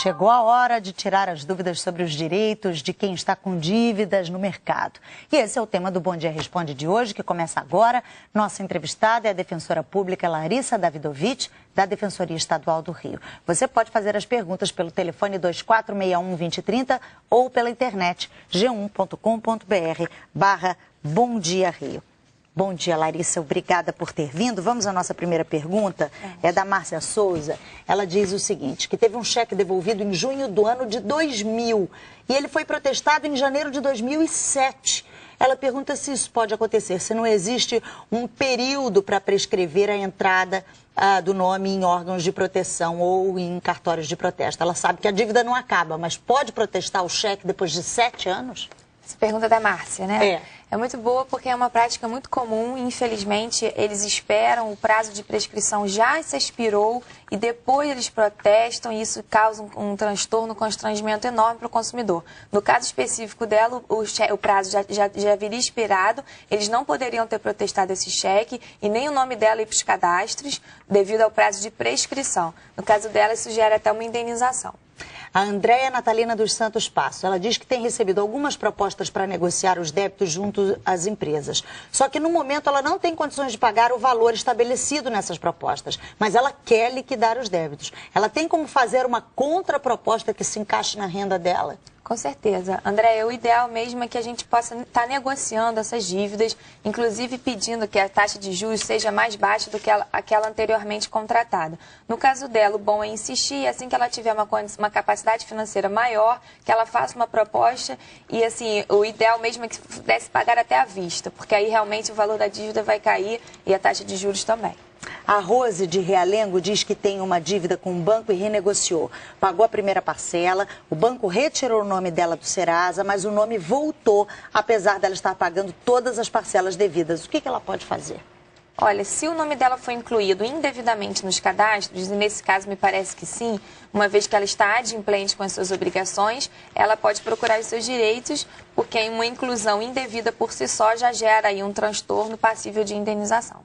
Chegou a hora de tirar as dúvidas sobre os direitos de quem está com dívidas no mercado. E esse é o tema do Bom Dia Responde de hoje, que começa agora. Nossa entrevistada é a defensora pública Larissa Davidovich, da Defensoria Estadual do Rio. Você pode fazer as perguntas pelo telefone 2461-2030 ou pela internet g1.com.br/Bom Dia Rio. Bom dia, Larissa. Obrigada por ter vindo. Vamos à nossa primeira pergunta. É da Márcia Souza. Ela diz o seguinte, que teve um cheque devolvido em junho do ano de 2000 e ele foi protestado em janeiro de 2007. Ela pergunta se isso pode acontecer, se não existe um período para prescrever a entrada do nome em órgãos de proteção ou em cartórios de protesto. Ela sabe que a dívida não acaba, mas pode protestar o cheque depois de 7 anos? Essa pergunta é da Márcia, né? É muito boa porque é uma prática muito comum. Infelizmente, eles esperam, o prazo de prescrição já se expirou e depois eles protestam e isso causa um transtorno, um constrangimento enorme para o consumidor. No caso específico dela, o prazo já viria expirado, eles não poderiam ter protestado esse cheque e nem o nome dela ir para os cadastros devido ao prazo de prescrição. No caso dela, isso gera até uma indenização. A Andréia Natalina dos Santos Passo, ela diz que tem recebido algumas propostas para negociar os débitos junto às empresas. Só que no momento ela não tem condições de pagar o valor estabelecido nessas propostas, mas ela quer liquidar os débitos. Ela tem como fazer uma contraproposta que se encaixe na renda dela? Com certeza. André, o ideal mesmo é que a gente possa estar negociando essas dívidas, inclusive pedindo que a taxa de juros seja mais baixa do que aquela anteriormente contratada. No caso dela, o bom é insistir, assim que ela tiver uma capacidade financeira maior, que ela faça uma proposta e, assim, o ideal mesmo é que pudesse pagar até à vista, porque aí realmente o valor da dívida vai cair e a taxa de juros também. A Rose de Realengo diz que tem uma dívida com o banco e renegociou. Pagou a primeira parcela, o banco retirou o nome dela do Serasa, mas o nome voltou, apesar dela estar pagando todas as parcelas devidas. O que ela pode fazer? Olha, se o nome dela foi incluído indevidamente nos cadastros, e nesse caso me parece que sim, uma vez que ela está adimplente com as suas obrigações, ela pode procurar os seus direitos, porque uma inclusão indevida por si só já gera aí um transtorno passível de indenização.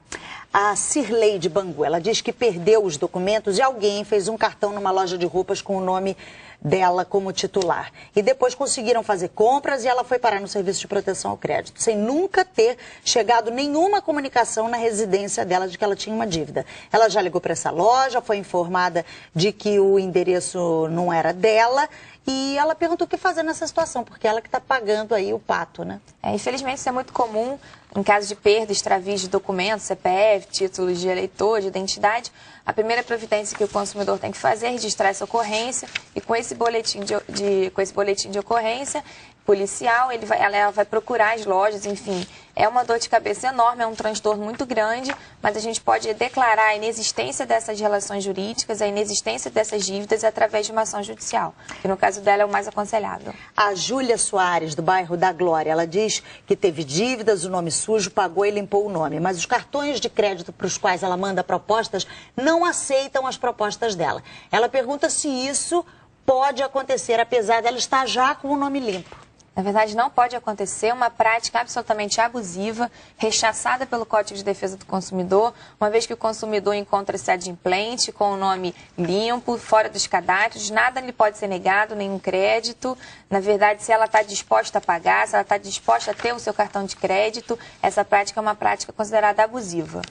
A Cirlei de Bangu, ela diz que perdeu os documentos e alguém fez um cartão numa loja de roupas com o nome dela como titular. E depois conseguiram fazer compras e ela foi parar no Serviço de Proteção ao Crédito, sem nunca ter chegado nenhuma comunicação na residência dela de que ela tinha uma dívida. Ela já ligou para essa loja, foi informada de que o endereço não era dela e ela perguntou o que fazer nessa situação, porque ela que está pagando aí o pato, né? Infelizmente isso é muito comum em caso de perda, extravio de documentos, CPF, títulos de eleitor, de identidade. A primeira providência que o consumidor tem que fazer é registrar essa ocorrência e com esse boletim de ocorrência policial, ela vai procurar as lojas, enfim. É uma dor de cabeça enorme, é um transtorno muito grande, mas a gente pode declarar a inexistência dessas relações jurídicas, a inexistência dessas dívidas através de uma ação judicial, que no caso dela é o mais aconselhável. A Júlia Soares, do bairro da Glória, ela diz que teve dívidas, o nome sujo, pagou e limpou o nome, mas os cartões de crédito para os quais ela manda propostas não aceitam as propostas dela. Ela pergunta se isso pode acontecer, apesar dela estar já com o nome limpo. Na verdade, não pode acontecer, uma prática absolutamente abusiva, rechaçada pelo Código de Defesa do Consumidor, uma vez que o consumidor encontra-se adimplente, com o nome limpo, fora dos cadastros, nada lhe pode ser negado, nenhum crédito. Na verdade, se ela está disposta a pagar, se ela está disposta a ter o seu cartão de crédito, essa prática é uma prática considerada abusiva.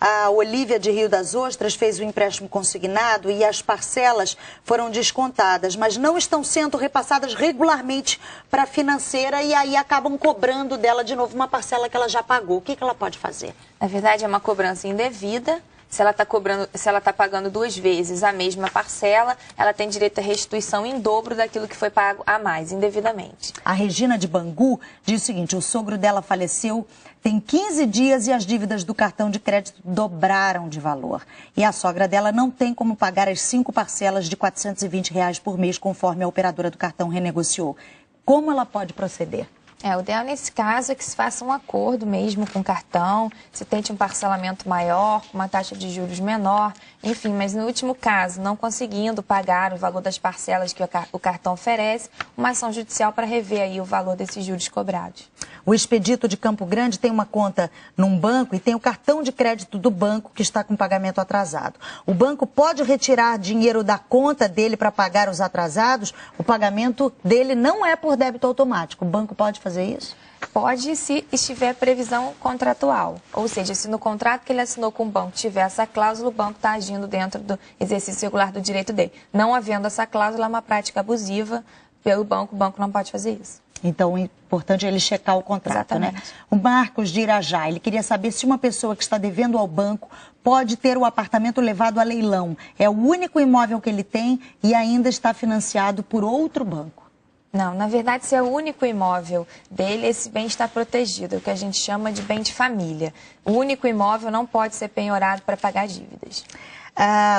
A Olívia de Rio das Ostras fez o empréstimo consignado e as parcelas foram descontadas, mas não estão sendo repassadas regularmente para a financeira e aí acabam cobrando dela de novo uma parcela que ela já pagou. O que ela pode fazer? Na verdade, é uma cobrança indevida. Se ela está pagando 2 vezes a mesma parcela, ela tem direito à restituição em dobro daquilo que foi pago a mais, indevidamente. A Regina de Bangu diz o seguinte, o sogro dela faleceu tem 15 dias e as dívidas do cartão de crédito dobraram de valor. E a sogra dela não tem como pagar as 5 parcelas de R$ 420 por mês, conforme a operadora do cartão renegociou. Como ela pode proceder? O ideal nesse caso é que se faça um acordo mesmo com o cartão, se tente um parcelamento maior, com uma taxa de juros menor, enfim, mas no último caso, não conseguindo pagar o valor das parcelas que o cartão oferece, uma ação judicial para rever aí o valor desses juros cobrados. O Expedito de Campo Grande tem uma conta num banco e tem o cartão de crédito do banco que está com pagamento atrasado. O banco pode retirar dinheiro da conta dele para pagar os atrasados? O pagamento dele não é por débito automático. O banco pode fazer isso? Pode, se estiver previsão contratual. Ou seja, se no contrato que ele assinou com o banco tiver essa cláusula, o banco está agindo dentro do exercício regular do direito dele. Não havendo essa cláusula, é uma prática abusiva pelo banco, o banco não pode fazer isso. Então, o importante é ele checar o contrato, Exatamente. né? O Marcos de Irajá, ele queria saber se uma pessoa que está devendo ao banco pode ter o apartamento levado a leilão. É o único imóvel que ele tem e ainda está financiado por outro banco. Não, na verdade, se é o único imóvel dele, esse bem está protegido, é o que a gente chama de bem de família. O único imóvel não pode ser penhorado para pagar dívidas.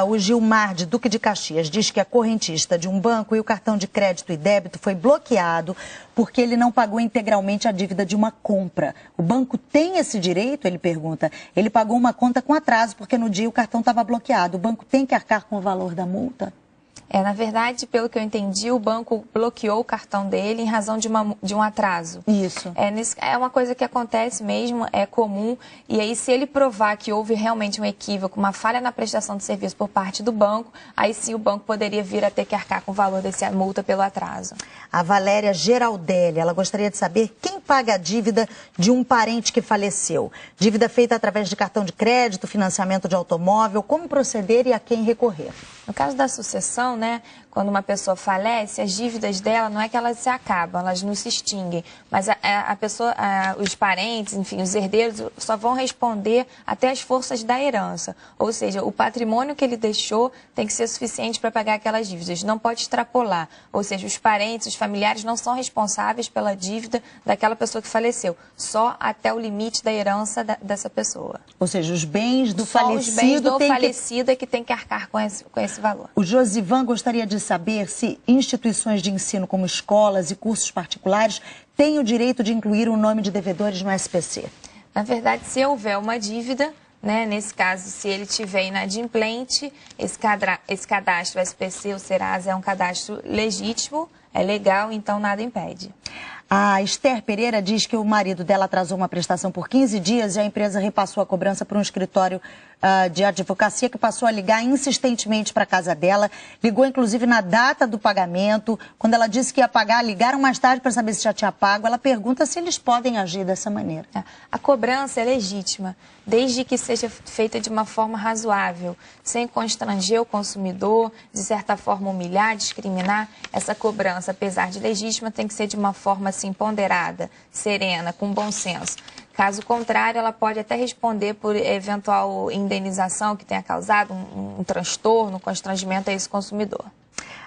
O Gilmar, de Duque de Caxias, diz que é correntista de um banco e o cartão de crédito e débito foi bloqueado porque ele não pagou integralmente a dívida de uma compra. O banco tem esse direito? Ele pergunta. Ele pagou uma conta com atraso porque no dia o cartão estava bloqueado. O banco tem que arcar com o valor da multa? Na verdade, pelo que eu entendi, o banco bloqueou o cartão dele em razão de um atraso. Isso. É uma coisa que acontece mesmo, é comum. E aí, se ele provar que houve realmente um equívoco, uma falha na prestação de serviço por parte do banco, aí sim o banco poderia vir a ter que arcar com o valor dessa multa pelo atraso. A Valéria Geraldelli, ela gostaria de saber quem paga a dívida de um parente que faleceu. Dívida feita através de cartão de crédito, financiamento de automóvel, como proceder e a quem recorrer? No caso da sucessão, né, quando uma pessoa falece, as dívidas dela não é que elas se acabam, elas não se extinguem, mas a pessoa, os parentes, enfim, os herdeiros só vão responder até as forças da herança. Ou seja, o patrimônio que ele deixou tem que ser suficiente para pagar aquelas dívidas, não pode extrapolar. Ou seja, os parentes, os familiares não são responsáveis pela dívida daquela pessoa que faleceu, só até o limite da herança dessa pessoa. Ou seja, os bens do só falecido... os bens do falecido é que tem que arcar com esse valor. O Josivan gostaria de saber se instituições de ensino como escolas e cursos particulares têm o direito de incluir o nome de devedores no SPC. Na verdade, se houver uma dívida, né, nesse caso, se ele tiver inadimplente, esse cadastro SPC ou Serasa é um cadastro legítimo, é legal, então nada impede. A Esther Pereira diz que o marido dela atrasou uma prestação por 15 dias e a empresa repassou a cobrança para um escritório de advocacia que passou a ligar insistentemente para a casa dela. Ligou, inclusive, na data do pagamento. Quando ela disse que ia pagar, ligaram mais tarde para saber se já tinha pago. Ela pergunta se eles podem agir dessa maneira. A cobrança é legítima, desde que seja feita de uma forma razoável, sem constranger o consumidor, de certa forma humilhar, discriminar. Essa cobrança, apesar de legítima, tem que ser de uma forma assim, ponderada, serena, com bom senso. Caso contrário, ela pode até responder por eventual indenização que tenha causado um transtorno, um constrangimento a esse consumidor.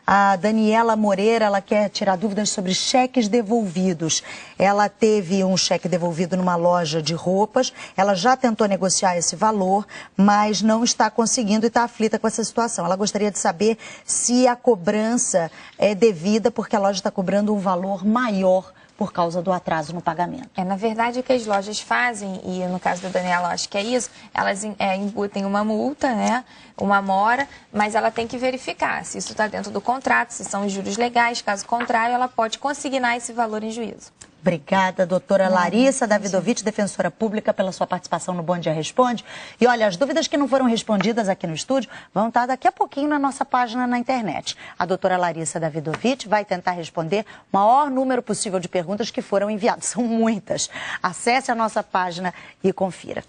A Daniela Moreira, ela quer tirar dúvidas sobre cheques devolvidos. Ela teve um cheque devolvido numa loja de roupas, ela já tentou negociar esse valor, mas não está conseguindo e está aflita com essa situação. Ela gostaria de saber se a cobrança é devida porque a loja está cobrando um valor maior por causa do atraso no pagamento. Na verdade, o que as lojas fazem, e no caso da Daniela, acho que é isso, elas embutem uma multa, né, uma mora, mas ela tem que verificar se isso está dentro do contrato, se são os juros legais. Caso contrário, ela pode consignar esse valor em juízo. Obrigada, doutora Larissa Davidovich, defensora pública, pela sua participação no Bom Dia Responde. E olha, as dúvidas que não foram respondidas aqui no estúdio vão estar daqui a pouquinho na nossa página na internet. A doutora Larissa Davidovich vai tentar responder o maior número possível de perguntas que foram enviadas. São muitas. Acesse a nossa página e confira.